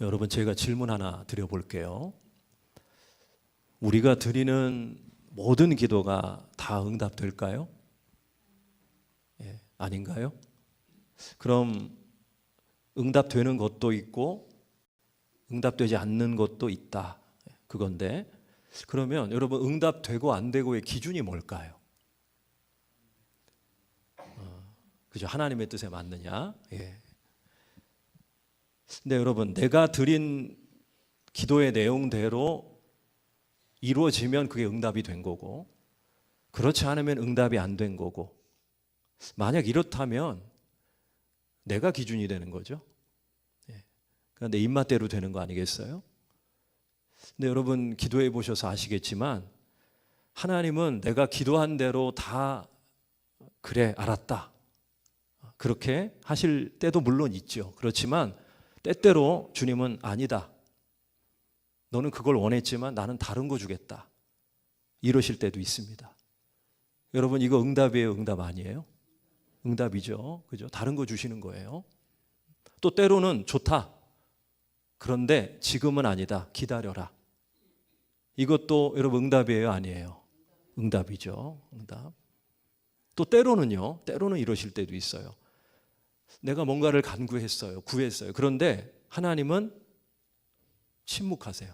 여러분, 제가 질문 하나 드려볼게요. 우리가 드리는 모든 기도가 다 응답될까요? 아닌가요? 그럼 응답되는 것도 있고 응답되지 않는 것도 있다, 그건데, 그러면 여러분, 응답되고 안 되고의 기준이 뭘까요? 그죠? 하나님의 뜻에 맞느냐? 근데 여러분, 내가 드린 기도의 내용대로 이루어지면 그게 응답이 된 거고, 그렇지 않으면 응답이 안 된 거고, 만약 이렇다면 내가 기준이 되는 거죠. 그러니까 내 입맛대로 되는 거 아니겠어요? 근데 여러분, 기도해 보셔서 아시겠지만 하나님은 내가 기도한 대로 다 그래, 알았다, 그렇게 하실 때도 물론 있죠. 그렇지만 때때로 주님은 아니다, 너는 그걸 원했지만 나는 다른 거 주겠다, 이러실 때도 있습니다. 여러분, 이거 응답이에요, 응답 아니에요? 응답이죠. 그죠? 다른 거 주시는 거예요. 또 때로는 좋다, 그런데 지금은 아니다, 기다려라. 이것도 여러분 응답이에요, 아니에요? 응답이죠. 응답. 또 때로는요, 때로는 이러실 때도 있어요. 내가 뭔가를 간구했어요, 구했어요. 그런데 하나님은 침묵하세요.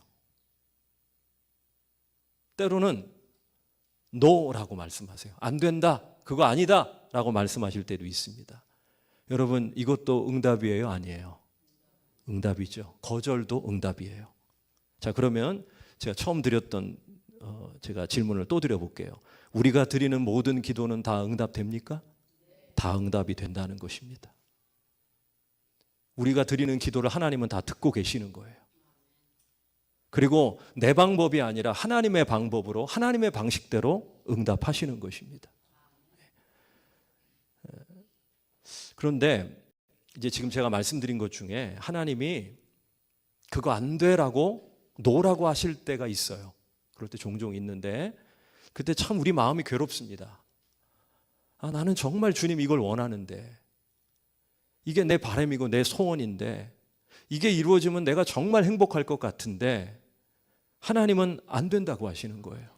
때로는 노라고 말씀하세요. 안 된다, 그거 아니다 라고 말씀하실 때도 있습니다. 여러분, 이것도 응답이에요, 아니에요? 응답이죠. 거절도 응답이에요. 자, 그러면 제가 처음 드렸던 제가 질문을 또 드려볼게요. 우리가 드리는 모든 기도는 다 응답됩니까? 다 응답이 된다는 것입니다. 우리가 드리는 기도를 하나님은 다 듣고 계시는 거예요. 그리고 내 방법이 아니라 하나님의 방법으로, 하나님의 방식대로 응답하시는 것입니다. 그런데 이제 지금 제가 말씀드린 것 중에 하나님이 그거 안 되라고 노라고 하실 때가 있어요. 그럴 때 종종 있는데, 그때 참 우리 마음이 괴롭습니다. 나는 정말 주님 이걸 원하는데, 이게 내 바람이고 내 소원인데, 이게 이루어지면 내가 정말 행복할 것 같은데 하나님은 안 된다고 하시는 거예요.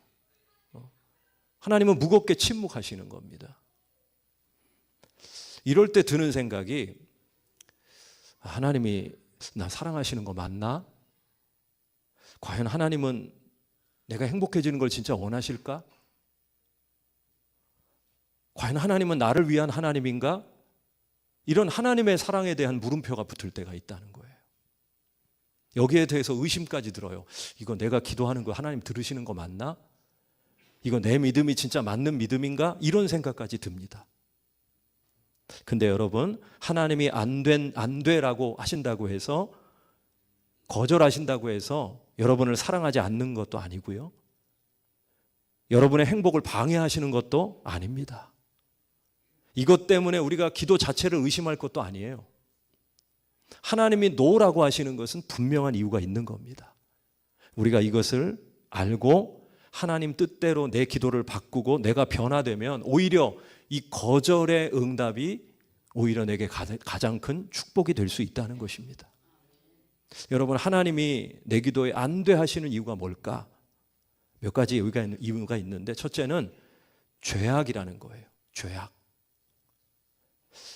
하나님은 무겁게 침묵하시는 겁니다. 이럴 때 드는 생각이, 하나님이 나 사랑하시는 거 맞나? 과연 하나님은 내가 행복해지는 걸 진짜 원하실까? 과연 하나님은 나를 위한 하나님인가? 이런 하나님의 사랑에 대한 물음표가 붙을 때가 있다는 거예요. 여기에 대해서 의심까지 들어요. 이거 내가 기도하는 거 하나님 들으시는 거 맞나? 이거 내 믿음이 진짜 맞는 믿음인가? 이런 생각까지 듭니다. 근데 여러분, 하나님이 안 되라고 하신다고 해서, 거절하신다고 해서 여러분을 사랑하지 않는 것도 아니고요, 여러분의 행복을 방해하시는 것도 아닙니다. 이것 때문에 우리가 기도 자체를 의심할 것도 아니에요. 하나님이 노라고 하시는 것은 분명한 이유가 있는 겁니다. 우리가 이것을 알고 하나님 뜻대로 내 기도를 바꾸고 내가 변화되면 오히려 이 거절의 응답이 오히려 내게 가장 큰 축복이 될 수 있다는 것입니다. 여러분, 하나님이 내 기도에 안 돼 하시는 이유가 뭘까? 몇 가지 이유가 있는데, 첫째는 죄악이라는 거예요. 죄악.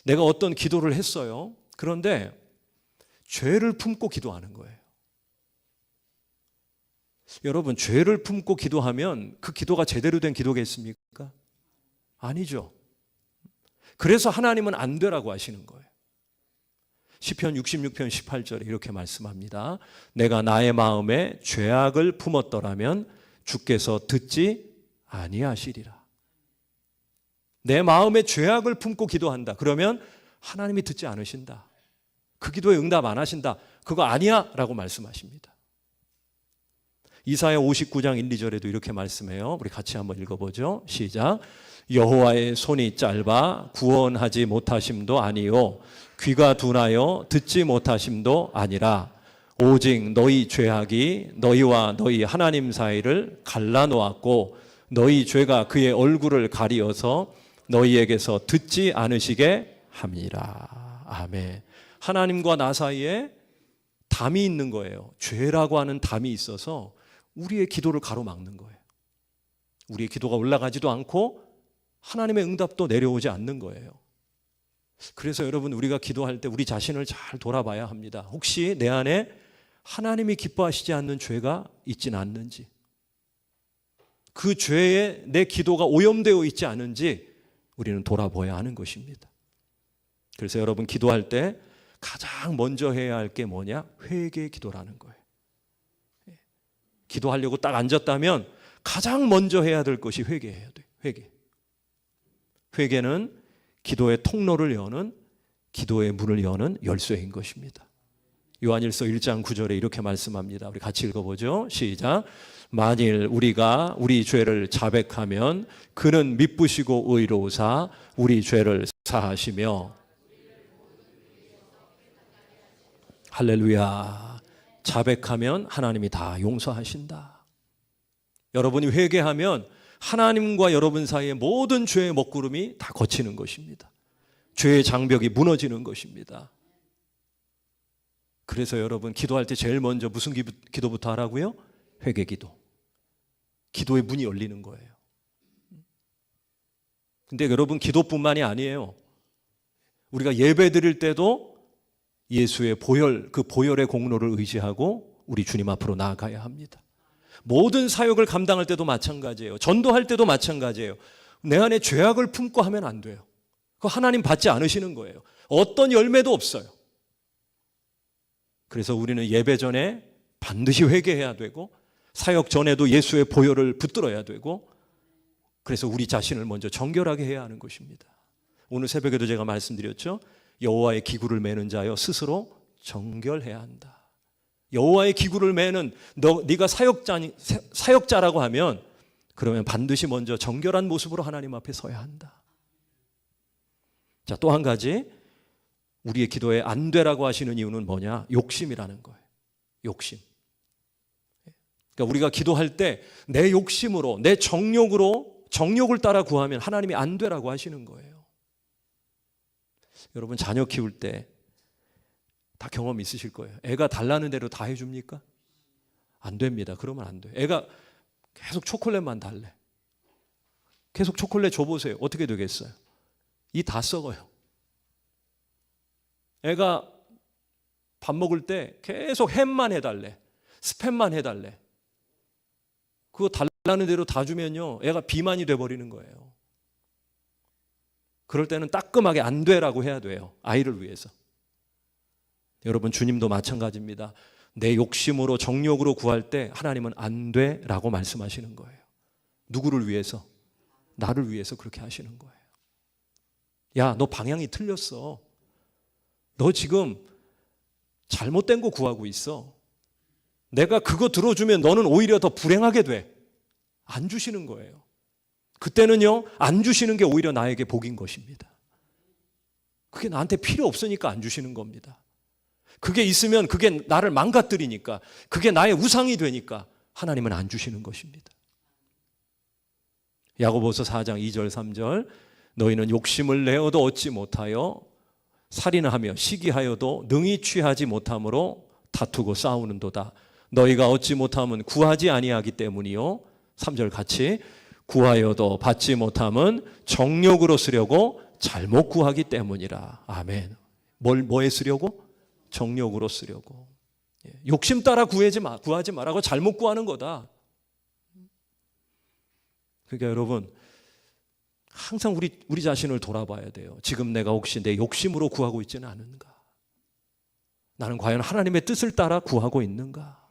내가 어떤 기도를 했어요. 그런데 죄를 품고 기도하는 거예요. 여러분, 죄를 품고 기도하면 그 기도가 제대로 된 기도겠습니까? 아니죠. 그래서 하나님은 안 되라고 하시는 거예요. 시편 66편 18절에 이렇게 말씀합니다. 내가 나의 마음에 죄악을 품었더라면 주께서 듣지 아니하시리라. 내 마음에 죄악을 품고 기도한다, 그러면 하나님이 듣지 않으신다, 그 기도에 응답 안 하신다, 그거 아니야 라고 말씀하십니다. 이사야 59장 1, 2절에도 이렇게 말씀해요. 우리 같이 한번 읽어보죠. 시작. 여호와의 손이 짧아 구원하지 못하심도 아니요 귀가 둔하여 듣지 못하심도 아니라 오직 너희 죄악이 너희와 너희 하나님 사이를 갈라놓았고 너희 죄가 그의 얼굴을 가리어서 너희에게서 듣지 않으시게 함이라. 아멘. 하나님과 나 사이에 담이 있는 거예요. 죄라고 하는 담이 있어서 우리의 기도를 가로막는 거예요. 우리의 기도가 올라가지도 않고 하나님의 응답도 내려오지 않는 거예요. 그래서 여러분, 우리가 기도할 때 우리 자신을 잘 돌아봐야 합니다. 혹시 내 안에 하나님이 기뻐하시지 않는 죄가 있지는 않는지, 그 죄에 내 기도가 오염되어 있지 않은지 우리는 돌아봐야 하는 것입니다. 그래서 여러분, 기도할 때 가장 먼저 해야 할 게 뭐냐? 회개 기도라는 거예요. 기도하려고 딱 앉았다면 가장 먼저 해야 될 것이 회개해야 돼요. 회개. 회개는 기도의 통로를 여는, 기도의 문을 여는 열쇠인 것입니다. 요한일서 1장 9절에 이렇게 말씀합니다. 우리 같이 읽어보죠. 시작. 만일 우리가 우리 죄를 자백하면 그는 미쁘시고 의로우사 우리 죄를 사하시며. 할렐루야. 자백하면 하나님이 다 용서하신다. 여러분이 회개하면 하나님과 여러분 사이의 모든 죄의 먹구름이 다 거치는 것입니다. 죄의 장벽이 무너지는 것입니다. 그래서 여러분, 기도할 때 제일 먼저 무슨 기도부터 하라고요? 회개 기도. 기도의 문이 열리는 거예요. 근데 여러분, 기도뿐만이 아니에요. 우리가 예배 드릴 때도 예수의 보혈, 그 보혈의 공로를 의지하고 우리 주님 앞으로 나아가야 합니다. 모든 사역을 감당할 때도 마찬가지예요. 전도할 때도 마찬가지예요. 내 안에 죄악을 품고 하면 안 돼요. 그거 하나님 받지 않으시는 거예요. 어떤 열매도 없어요. 그래서 우리는 예배 전에 반드시 회개해야 되고, 사역 전에도 예수의 보혈을 붙들어야 되고, 그래서 우리 자신을 먼저 정결하게 해야 하는 것입니다. 오늘 새벽에도 제가 말씀드렸죠. 여호와의 기구를 매는 자여 스스로 정결해야 한다. 여호와의 기구를 매는 네가 사역자라고 하면 그러면 반드시 먼저 정결한 모습으로 하나님 앞에 서야 한다. 자, 또 한 가지, 우리의 기도에 안 되라고 하시는 이유는 뭐냐? 욕심이라는 거예요. 욕심. 그러니까 우리가 기도할 때 내 욕심으로, 내 정욕을 따라 구하면 하나님이 안 되라고 하시는 거예요. 여러분, 자녀 키울 때 다 경험 있으실 거예요. 애가 달라는 대로 다 해줍니까? 안 됩니다. 그러면 안 돼요. 애가 계속 초콜릿만 달래. 계속 초콜릿 줘보세요. 어떻게 되겠어요? 이 다 썩어요. 애가 밥 먹을 때 계속 햄만 해달래. 스팸만 해달래. 그거 달라는 대로 다 주면요, 애가 비만이 돼버리는 거예요. 그럴 때는 따끔하게 안 되라고 해야 돼요. 아이를 위해서. 여러분, 주님도 마찬가지입니다. 내 욕심으로, 정욕으로 구할 때 하나님은 안 돼라고 말씀하시는 거예요. 누구를 위해서? 나를 위해서 그렇게 하시는 거예요. 야, 너 방향이 틀렸어. 너 지금 잘못된 거 구하고 있어. 내가 그거 들어주면 너는 오히려 더 불행하게 돼. 안 주시는 거예요. 그때는요, 안 주시는 게 오히려 나에게 복인 것입니다. 그게 나한테 필요 없으니까 안 주시는 겁니다. 그게 있으면 그게 나를 망가뜨리니까, 그게 나의 우상이 되니까 하나님은 안 주시는 것입니다. 야고보서 4장 2절 3절, 너희는 욕심을 내어도 얻지 못하여 살인하며 시기하여도 능히 취하지 못함으로 다투고 싸우는도다. 너희가 얻지 못함은 구하지 아니하기 때문이요. 3절 같이, 구하여도 받지 못함은 정욕으로 쓰려고 잘못 구하기 때문이라. 아멘. 뭐에 쓰려고? 정욕으로 쓰려고. 욕심 따라 구하지 말라고 잘못 구하는 거다. 그러니까 여러분, 항상 우리 자신을 돌아봐야 돼요. 지금 내가 혹시 내 욕심으로 구하고 있지는 않은가? 나는 과연 하나님의 뜻을 따라 구하고 있는가?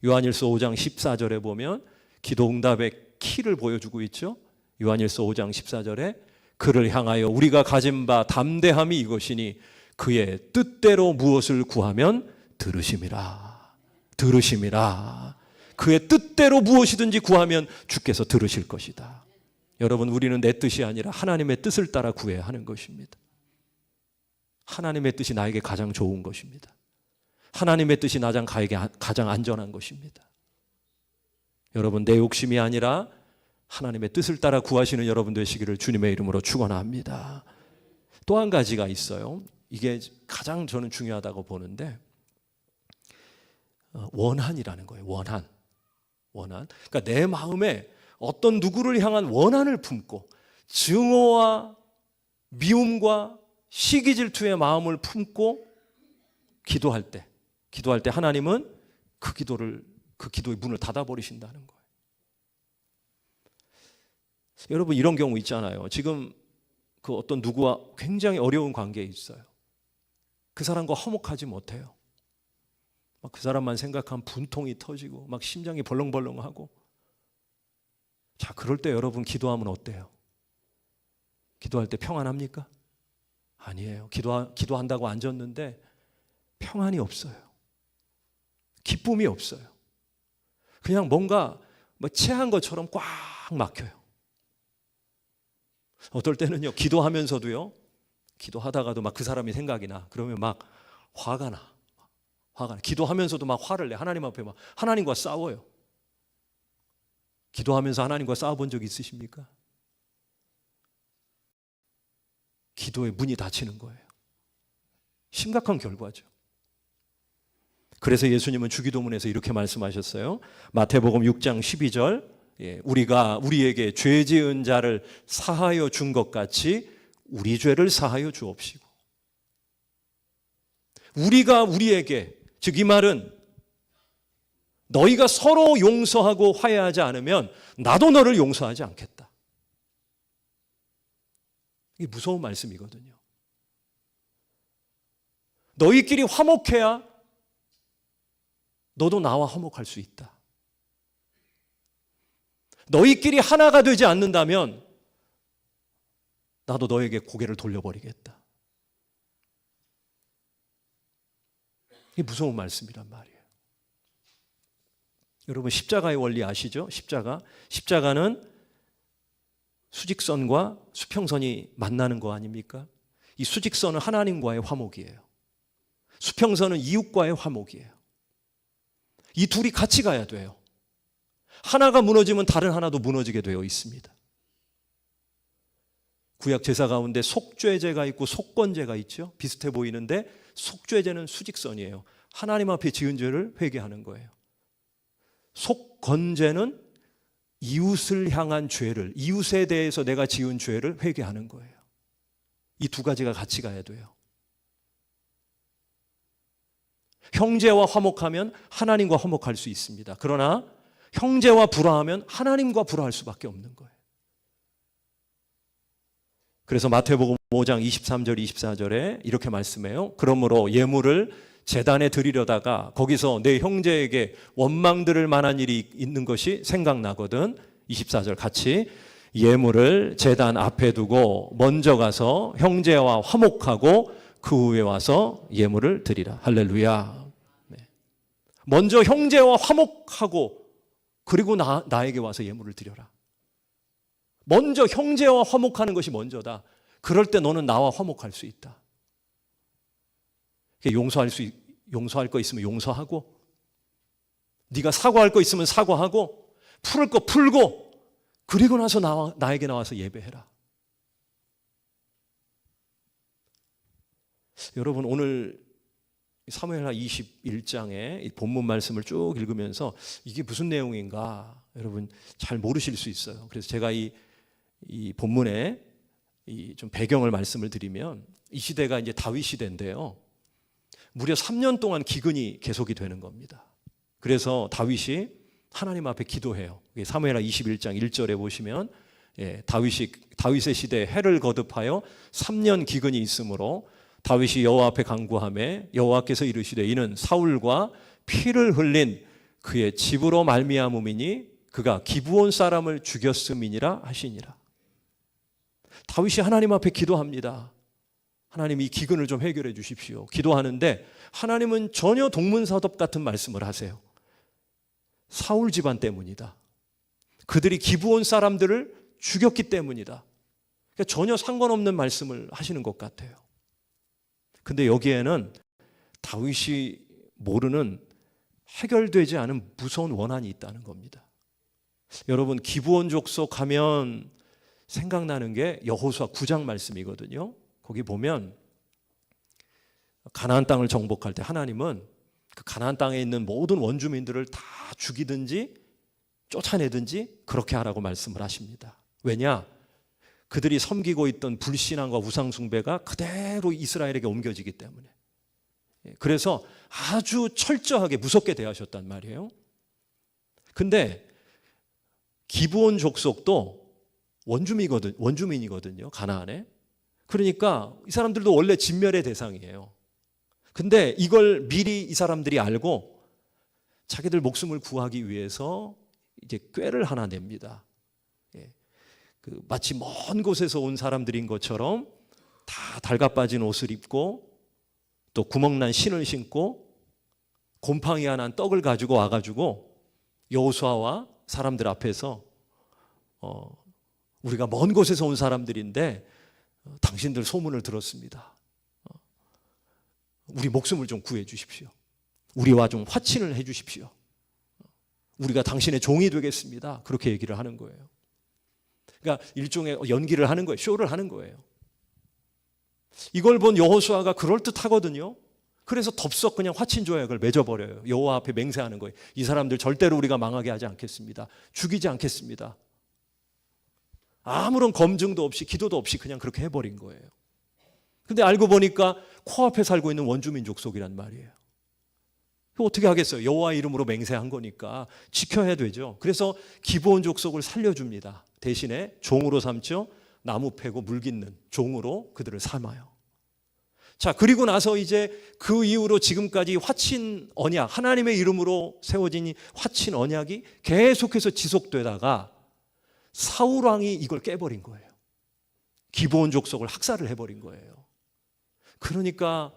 요한일서 5장 14절에 보면 기도 응답의 키를 보여주고 있죠. 요한일서 5장 14절에 그를 향하여 우리가 가진 바 담대함이 이것이니 그의 뜻대로 무엇을 구하면 들으심이라. 들으심이라. 그의 뜻대로 무엇이든지 구하면 주께서 들으실 것이다. 여러분, 우리는 내 뜻이 아니라 하나님의 뜻을 따라 구해야 하는 것입니다. 하나님의 뜻이 나에게 가장 좋은 것입니다. 하나님의 뜻이 나에게 가장 안전한 것입니다. 여러분, 내 욕심이 아니라 하나님의 뜻을 따라 구하시는 여러분 되시기를 주님의 이름으로 축원합니다. 또 한 가지가 있어요. 이게 가장 저는 중요하다고 보는데, 원한이라는 거예요. 원한. 그러니까 내 마음에 어떤 누구를 향한 원한을 품고 증오와 미움과 시기 질투의 마음을 품고 기도할 때 하나님은 그 기도의 문을 닫아버리신다는 거예요. 여러분, 이런 경우 있잖아요. 지금 그 어떤 누구와 굉장히 어려운 관계에 있어요. 그 사람과 화목하지 못해요. 막 그 사람만 생각하면 분통이 터지고 막 심장이 벌렁벌렁하고. 자, 그럴 때 여러분 기도하면 어때요? 기도할 때 평안합니까? 아니에요. 기도한다고 앉았는데 평안이 없어요. 기쁨이 없어요. 그냥 뭔가 체한 것처럼 꽉 막혀요. 어떨 때는요, 기도하면서도요, 기도하다가도 막 그 사람이 생각이 나. 그러면 막 화가 나. 기도하면서도 막 화를 내. 하나님 앞에 막 하나님과 싸워요. 기도하면서 하나님과 싸워본 적 있으십니까? 기도의 문이 닫히는 거예요. 심각한 결과죠. 그래서 예수님은 주기도문에서 이렇게 말씀하셨어요. 마태복음 6장 12절, 우리가 우리에게 죄 지은 자를 사하여 준 것 같이 우리 죄를 사하여 주옵시고. 우리가 우리에게, 즉 이 말은 너희가 서로 용서하고 화해하지 않으면 나도 너를 용서하지 않겠다. 이게 무서운 말씀이거든요. 너희끼리 화목해야 너도 나와 화목할 수 있다. 너희끼리 하나가 되지 않는다면 나도 너에게 고개를 돌려버리겠다. 이게 무서운 말씀이란 말이에요. 여러분, 십자가의 원리 아시죠? 십자가는 수직선과 수평선이 만나는 거 아닙니까? 이 수직선은 하나님과의 화목이에요. 수평선은 이웃과의 화목이에요. 이 둘이 같이 가야 돼요. 하나가 무너지면 다른 하나도 무너지게 되어 있습니다. 구약 제사 가운데 속죄제가 있고 속건제가 있죠. 비슷해 보이는데 속죄제는 수직선이에요. 하나님 앞에 지은 죄를 회개하는 거예요. 속건제는 이웃을 향한 죄를, 이웃에 대해서 내가 지은 죄를 회개하는 거예요. 이 두 가지가 같이 가야 돼요. 형제와 화목하면 하나님과 화목할 수 있습니다. 그러나 형제와 불화하면 하나님과 불화할 수밖에 없는 거예요. 그래서 마태복음 5장 23절 24절에 이렇게 말씀해요. 그러므로 예물을 제단에 드리려다가 거기서 내 형제에게 원망 들을 만한 일이 있는 것이 생각나거든. 24절 같이, 예물을 제단 앞에 두고 먼저 가서 형제와 화목하고 그 후에 와서 예물을 드리라. 할렐루야. 네. 먼저 형제와 화목하고 그리고 나에게 와서 예물을 드려라. 먼저 형제와 화목하는 것이 먼저다. 그럴 때 너는 나와 화목할 수 있다. 용서할 거 있으면 용서하고, 네가 사과할 거 있으면 사과하고, 풀을 거 풀고, 그리고 나서 나에게 나와서 예배해라. 여러분, 오늘 사무엘하 21장의 본문 말씀을 쭉 읽으면서 이게 무슨 내용인가 여러분 잘 모르실 수 있어요. 그래서 제가 이 본문에 좀 배경을 말씀을 드리면, 이 시대가 이제 다윗 시대인데요. 무려 3년 동안 기근이 계속이 되는 겁니다. 그래서 다윗이 하나님 앞에 기도해요. 사무엘하 21장 1절에 보시면 다윗의 시대에 해를 거듭하여 3년 기근이 있으므로 다윗이 여호와 앞에 간구하매 여호와께서 이르시되 이는 사울과 피를 흘린 그의 집으로 말미암음이니 그가 기브온 사람을 죽였음이니라 하시니라. 다윗이 하나님 앞에 기도합니다. 하나님, 이 기근을 좀 해결해 주십시오. 기도하는데 하나님은 전혀 동문서답 같은 말씀을 하세요. 사울 집안 때문이다. 그들이 기브온 사람들을 죽였기 때문이다. 그러니까 전혀 상관없는 말씀을 하시는 것 같아요. 근데 여기에는 다윗이 모르는 해결되지 않은 무서운 원한이 있다는 겁니다. 여러분, 기브온 족속 가면 생각나는 게 여호수아 9장 말씀이거든요. 거기 보면 가나안 땅을 정복할 때 하나님은 그 가나안 땅에 있는 모든 원주민들을 다 죽이든지 쫓아내든지 그렇게 하라고 말씀을 하십니다. 왜냐? 그들이 섬기고 있던 불신앙과 우상숭배가 그대로 이스라엘에게 옮겨지기 때문에. 그래서 아주 철저하게 무섭게 대하셨단 말이에요. 근데 기브온 족속도 원주민이거든요, 가나안에. 그러니까 이 사람들도 원래 진멸의 대상이에요. 근데 이걸 미리 이 사람들이 알고 자기들 목숨을 구하기 위해서 이제 꾀를 하나 냅니다. 마치 먼 곳에서 온 사람들인 것처럼 다 달가빠진 옷을 입고 또 구멍난 신을 신고 곰팡이 난 떡을 가지고 와가지고 여호수아와 사람들 앞에서 우리가 먼 곳에서 온 사람들인데 당신들 소문을 들었습니다. 우리 목숨을 좀 구해 주십시오. 우리와 좀 화친을 해 주십시오. 우리가 당신의 종이 되겠습니다. 그렇게 얘기를 하는 거예요. 그러니까 일종의 연기를 하는 거예요. 쇼를 하는 거예요. 이걸 본 여호수아가 그럴듯하거든요. 그래서 덥석 그냥 화친 조약을 맺어버려요. 여호와 앞에 맹세하는 거예요. 이 사람들 절대로 우리가 망하게 하지 않겠습니다. 죽이지 않겠습니다. 아무런 검증도 없이 기도도 없이 그냥 그렇게 해버린 거예요. 근데 알고 보니까 코앞에 살고 있는 원주민 족속이란 말이에요. 어떻게 하겠어요? 여호와 이름으로 맹세한 거니까 지켜야 되죠. 그래서 기브온 족속을 살려줍니다. 대신에 종으로 삼죠. 나무 패고 물 깃는 종으로 그들을 삼아요. 자, 그리고 나서 이제 그 이후로 지금까지 화친 언약, 하나님의 이름으로 세워진 이 화친 언약이 계속해서 지속되다가 사울 왕이 이걸 깨버린 거예요. 기브온 족속을 학살을 해버린 거예요. 그러니까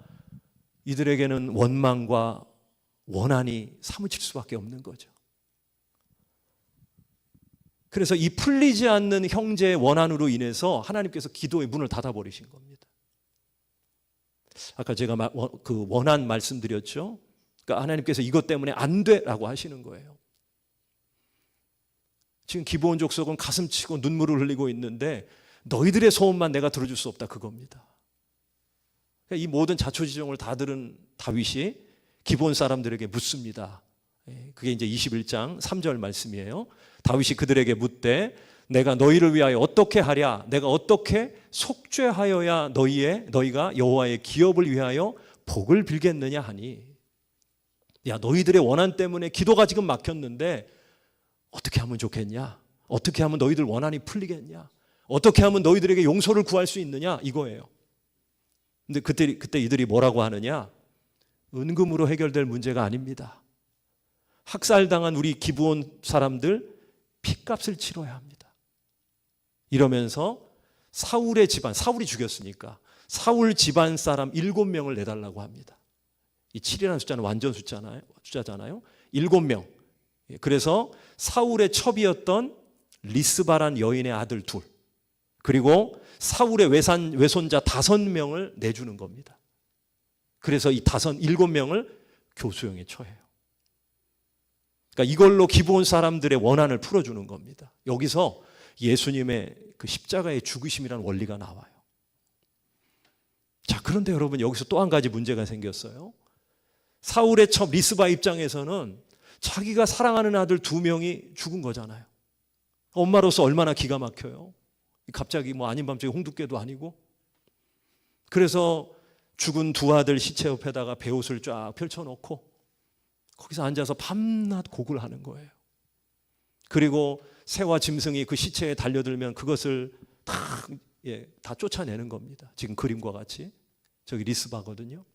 이들에게는 원망과 원한이 사무칠 수밖에 없는 거죠. 그래서 이 풀리지 않는 형제의 원한으로 인해서 하나님께서 기도의 문을 닫아버리신 겁니다. 아까 제가 그 원한 말씀드렸죠. 그러니까 하나님께서 이것 때문에 안 돼라고 하시는 거예요. 지금 기브온 족속은 가슴치고 눈물을 흘리고 있는데 너희들의 소원만 내가 들어줄 수 없다, 그겁니다. 이 모든 자초지종을 다 들은 다윗이 기브온 사람들에게 묻습니다. 그게 이제 21장 3절 말씀이에요. 다윗이 그들에게 묻되 내가 너희를 위하여 어떻게 하랴? 내가 어떻게 속죄하여야 너희가 여호와의 기업을 위하여 복을 빌겠느냐 하니. 야, 너희들의 원한 때문에 기도가 지금 막혔는데 어떻게 하면 좋겠냐? 어떻게 하면 너희들 원한이 풀리겠냐? 어떻게 하면 너희들에게 용서를 구할 수 있느냐? 이거예요. 근데 그때 이들이 뭐라고 하느냐? 은금으로 해결될 문제가 아닙니다. 학살당한 우리 기브온 사람들 핏값을 치러야 합니다. 이러면서 사울의 집안, 사울이 죽였으니까 사울 집안 사람 7명을 내달라고 합니다. 이 7이라는 숫자는 완전 숫자잖아요. 7명. 그래서 사울의 첩이었던 리스바란 여인의 아들 2, 그리고 사울의 외손자 5명을 내주는 겁니다. 그래서 이 7명을 교수형에 처해요. 그러니까 이걸로 기브온 사람들의 원한을 풀어주는 겁니다. 여기서 예수님의 그 십자가의 죽으심이라는 원리가 나와요. 자, 그런데 여러분 여기서 또 한 가지 문제가 생겼어요. 사울의 첩 리스바 입장에서는 자기가 사랑하는 아들 2명이 죽은 거잖아요. 엄마로서 얼마나 기가 막혀요. 갑자기 아닌 밤중에 홍두깨도 아니고. 그래서 죽은 2 아들 시체 옆에다가 베옷을 쫙 펼쳐놓고 거기서 앉아서 밤낮 곡을 하는 거예요. 그리고 새와 짐승이 그 시체에 달려들면 그것을 다 쫓아내는 겁니다. 지금 그림과 같이. 저기 리스바거든요.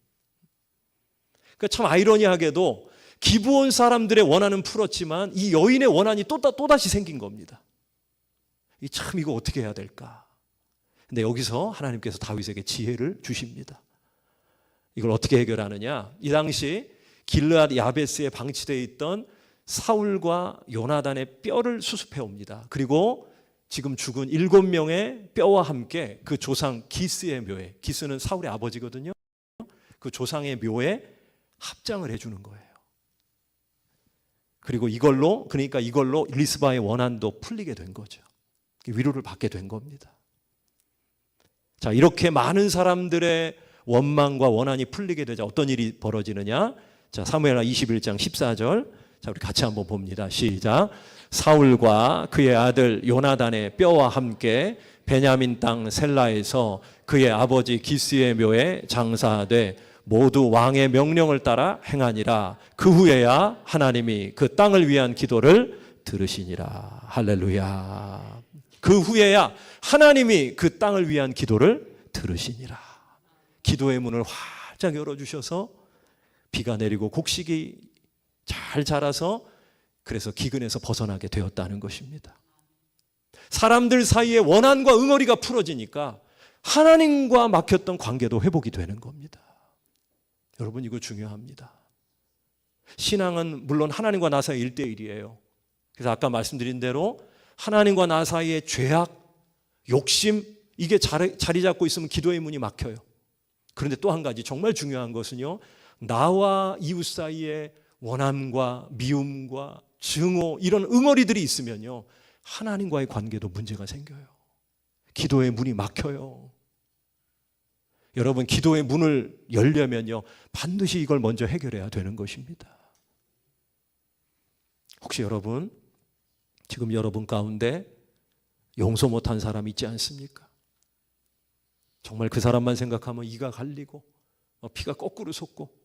그러니까 참 아이러니하게도 기브온 사람들의 원한은 풀었지만 이 여인의 원한이 또다시 생긴 겁니다. 참 이거 어떻게 해야 될까? 근데 여기서 하나님께서 다윗에게 지혜를 주십니다. 이걸 어떻게 해결하느냐? 이 당시 길르앗 야베스에 방치되어 있던 사울과 요나단의 뼈를 수습해 옵니다. 그리고 지금 죽은 7명의 뼈와 함께 그 조상 기스의 묘에, 기스는 사울의 아버지거든요. 그 조상의 묘에 합장을 해주는 거예요. 그리고 이걸로 리스바의 원한도 풀리게 된 거죠. 위로를 받게 된 겁니다. 자, 이렇게 많은 사람들의 원망과 원한이 풀리게 되자 어떤 일이 벌어지느냐? 자, 사무엘하 21장 14절. 자, 우리 같이 한번 봅니다. 시작. 사울과 그의 아들 요나단의 뼈와 함께 베냐민 땅 셀라에서 그의 아버지 기스의 묘에 장사하되 모두 왕의 명령을 따라 행하니라. 그 후에야 하나님이 그 땅을 위한 기도를 들으시니라. 할렐루야. 그 후에야 하나님이 그 땅을 위한 기도를 들으시니라. 기도의 문을 활짝 열어주셔서 비가 내리고 곡식이 잘 자라서 그래서 기근에서 벗어나게 되었다는 것입니다. 사람들 사이에 원한과 응어리가 풀어지니까 하나님과 막혔던 관계도 회복이 되는 겁니다. 여러분, 이거 중요합니다. 신앙은 물론 하나님과 나 사이 1대1이에요. 그래서 아까 말씀드린 대로 하나님과 나 사이의 죄악, 욕심, 이게 자리 잡고 있으면 기도의 문이 막혀요. 그런데 또 한 가지 정말 중요한 것은요, 나와 이웃 사이에 원함과 미움과 증오, 이런 응어리들이 있으면요, 하나님과의 관계도 문제가 생겨요. 기도의 문이 막혀요. 여러분, 기도의 문을 열려면요, 반드시 이걸 먼저 해결해야 되는 것입니다. 혹시 여러분, 지금 여러분 가운데 용서 못한 사람 있지 않습니까? 정말 그 사람만 생각하면 이가 갈리고 피가 거꾸로 솟고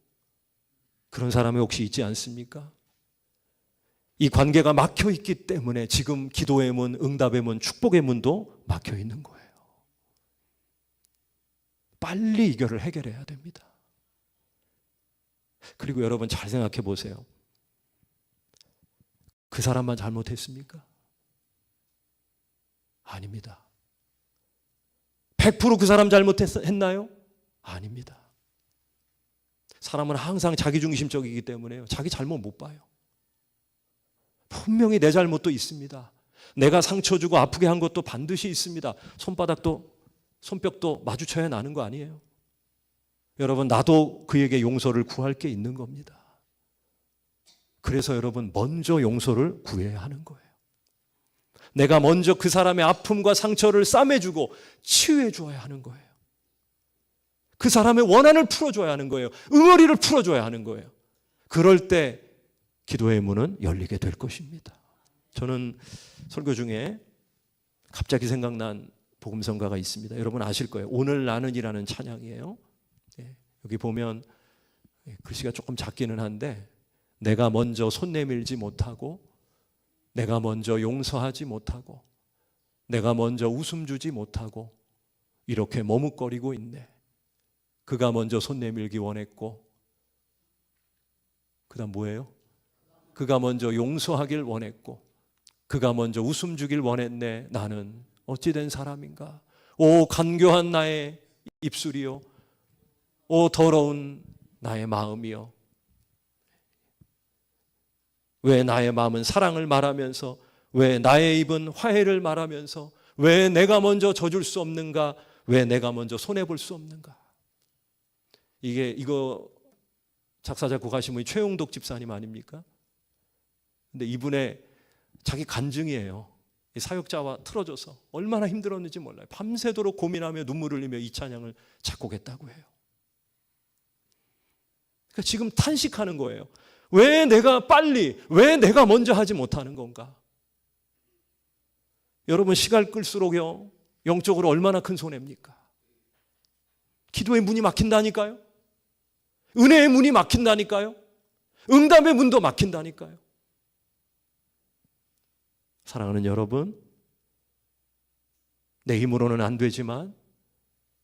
그런 사람이 혹시 있지 않습니까? 이 관계가 막혀 있기 때문에 지금 기도의 문, 응답의 문, 축복의 문도 막혀 있는 거예요. 빨리 이거를 해결해야 됩니다. 그리고 여러분 잘 생각해 보세요. 그 사람만 잘못했습니까? 아닙니다. 100% 그 사람 잘못했나요? 아닙니다. 사람은 항상 자기중심적이기 때문에요, 자기 잘못 못 봐요. 분명히 내 잘못도 있습니다. 내가 상처 주고 아프게 한 것도 반드시 있습니다. 손뼉도 마주쳐야 나는 거 아니에요? 여러분, 나도 그에게 용서를 구할 게 있는 겁니다. 그래서 여러분, 먼저 용서를 구해야 하는 거예요. 내가 먼저 그 사람의 아픔과 상처를 싸매주고 치유해 주어야 하는 거예요. 그 사람의 원한을 풀어줘야 하는 거예요. 응어리를 풀어줘야 하는 거예요. 그럴 때 기도의 문은 열리게 될 것입니다. 저는 설교 중에 갑자기 생각난 복음성가가 있습니다. 여러분 아실 거예요. 오늘 나는이라는 찬양이에요. 여기 보면 글씨가 조금 작기는 한데, 내가 먼저 손 내밀지 못하고, 내가 먼저 용서하지 못하고, 내가 먼저 웃음 주지 못하고 이렇게 머뭇거리고 있네. 그가 먼저 손 내밀기 원했고, 그 다음 뭐예요? 그가 먼저 용서하길 원했고, 그가 먼저 웃음 주길 원했네. 나는 어찌된 사람인가? 오 간교한 나의 입술이요, 오 더러운 나의 마음이요. 왜 나의 마음은 사랑을 말하면서, 왜 나의 입은 화해를 말하면서, 왜 내가 먼저 져줄 수 없는가? 왜 내가 먼저 손해볼 수 없는가? 이거 작사 작곡하신 분이 최용덕 집사님 아닙니까? 근데 이분의 자기 간증이에요. 이 사역자와 틀어져서 얼마나 힘들었는지 몰라요. 밤새도록 고민하며 눈물을 흘리며 이 찬양을 작곡했다고 해요. 그러니까 지금 탄식하는 거예요. 왜 내가 먼저 하지 못하는 건가? 여러분, 시간 끌수록요, 영적으로 얼마나 큰 손해입니까? 기도의 문이 막힌다니까요. 은혜의 문이 막힌다니까요. 응답의 문도 막힌다니까요. 사랑하는 여러분, 내 힘으로는 안 되지만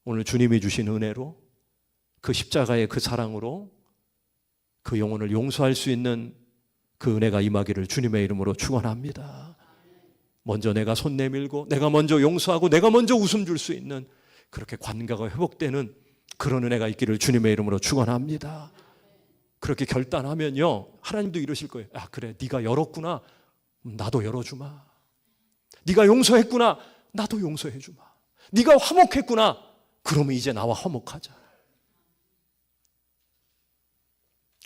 오늘 주님이 주신 은혜로, 그 십자가의 그 사랑으로 그 영혼을 용서할 수 있는 그 은혜가 임하기를 주님의 이름으로 축원합니다. 먼저 내가 손 내밀고, 내가 먼저 용서하고, 내가 먼저 웃음 줄 수 있는 그렇게 관계가 회복되는 그런 은혜가 있기를 주님의 이름으로 축원합니다. 그렇게 결단하면요, 하나님도 이러실 거예요. 아 그래, 네가 열었구나, 나도 열어주마. 네가 용서했구나, 나도 용서해주마. 네가 화목했구나, 그러면 이제 나와 화목하자.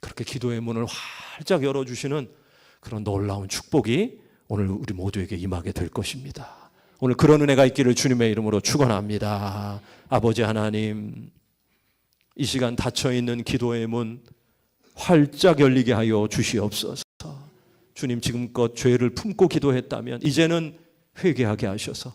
그렇게 기도의 문을 활짝 열어주시는 그런 놀라운 축복이 오늘 우리 모두에게 임하게 될 것입니다. 오늘 그런 은혜가 있기를 주님의 이름으로 축원합니다. 아버지 하나님, 이 시간 닫혀있는 기도의 문 활짝 열리게 하여 주시옵소서. 주님, 지금껏 죄를 품고 기도했다면 이제는 회개하게 하셔서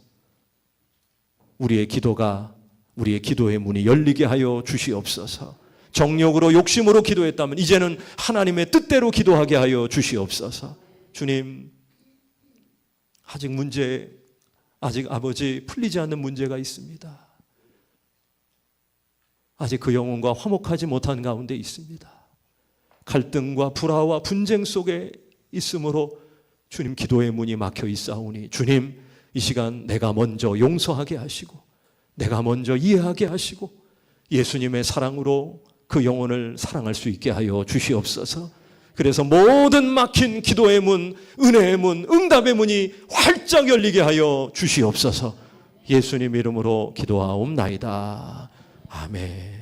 우리의 기도의 문이 열리게 하여 주시옵소서. 정욕으로 욕심으로 기도했다면 이제는 하나님의 뜻대로 기도하게 하여 주시옵소서. 주님, 아직 아버지 풀리지 않는 문제가 있습니다. 아직 그 영혼과 화목하지 못한 가운데 있습니다. 갈등과 불화와 분쟁 속에 있으므로 주님, 기도의 문이 막혀 있사오니 주님, 이 시간 내가 먼저 용서하게 하시고 내가 먼저 이해하게 하시고 예수님의 사랑으로 그 영혼을 사랑할 수 있게 하여 주시옵소서. 그래서 모든 막힌 기도의 문, 은혜의 문, 응답의 문이 활짝 열리게 하여 주시옵소서. 예수님 이름으로 기도하옵나이다. 아멘.